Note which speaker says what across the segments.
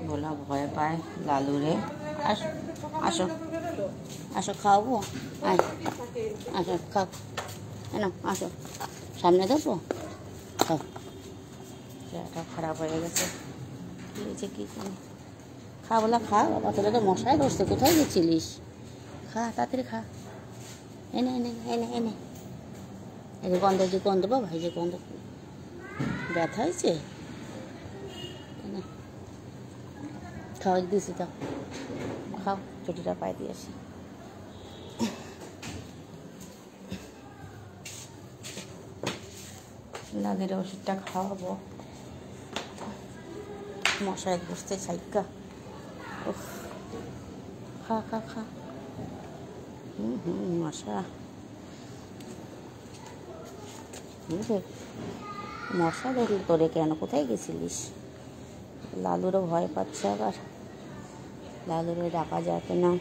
Speaker 1: ভোলা ভয় পায় লালুরে। আসো আসো আসো, খাওয়াবো, আয় আসো খাও, না আসো, সামনে দেবো, খাও। চেহারাটা খারাপ হয়ে গেছে, কী হয়েছে কী জানি। খা বলা, খা বাবা, তোরা তো মশাই ধরছে, কোথায় গেছিলিস? খা তাড়াতাড়ি খা, এনে এনে এনে এনে, এই যে গন্ধ, যে গন্ধ বাবা, এই যে গন্ধ, ব্যথা হয়েছে, খাওয়া দিয়েছি, তো খাও, ছুটিটা পায়ে দিয়ে আসি। লালের ওষুধটা খাওয়াবো, মশায় বসতে চাইকা। খা খা খা, মশা, মশা ধরল তোরে কেন? কোথায় গেছিলিস? লালুরও ভয় পাচ্ছে আবার, লালুরে ডাকা যাবে না,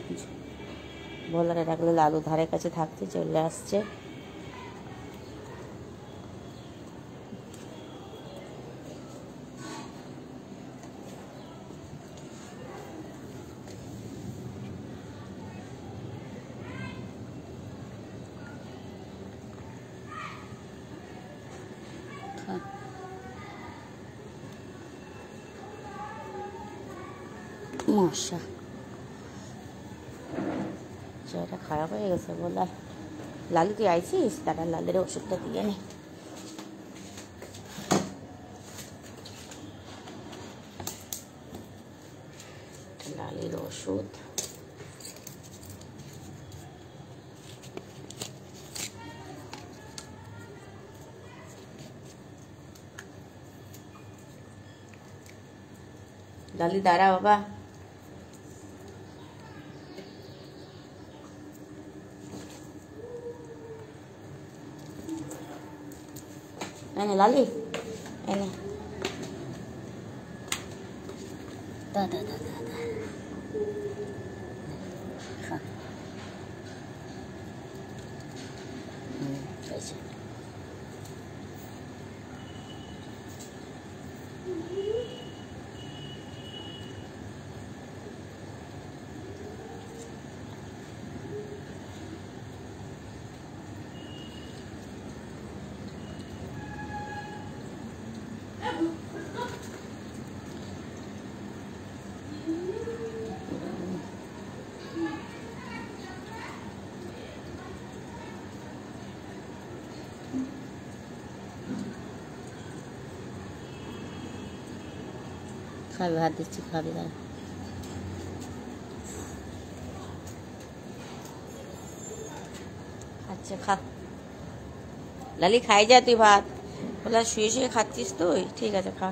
Speaker 1: ভোলারে ডাকলে লালু ধারে কাছে থাকতে চলে আসছে। মশা, চেহারাটা খারাপ হয়ে গেছে বলার। লালু তুই আইছিস? দাদা লালের ওষুধটা দিয়ে নে। লালের ওষুধ, লালি দাঁড়া বাবা, এনে লালি, এনে দা দা দা দা দা, খা, খাইছে। খাবে, হাত দিচ্ছি, খাবে, দাঁড়া। আচ্ছা খা, লালি খাই যা তুই ভাত, বলা শুয়ে শুয়ে খাচ্ছিস তুই, ঠিক আছে খা।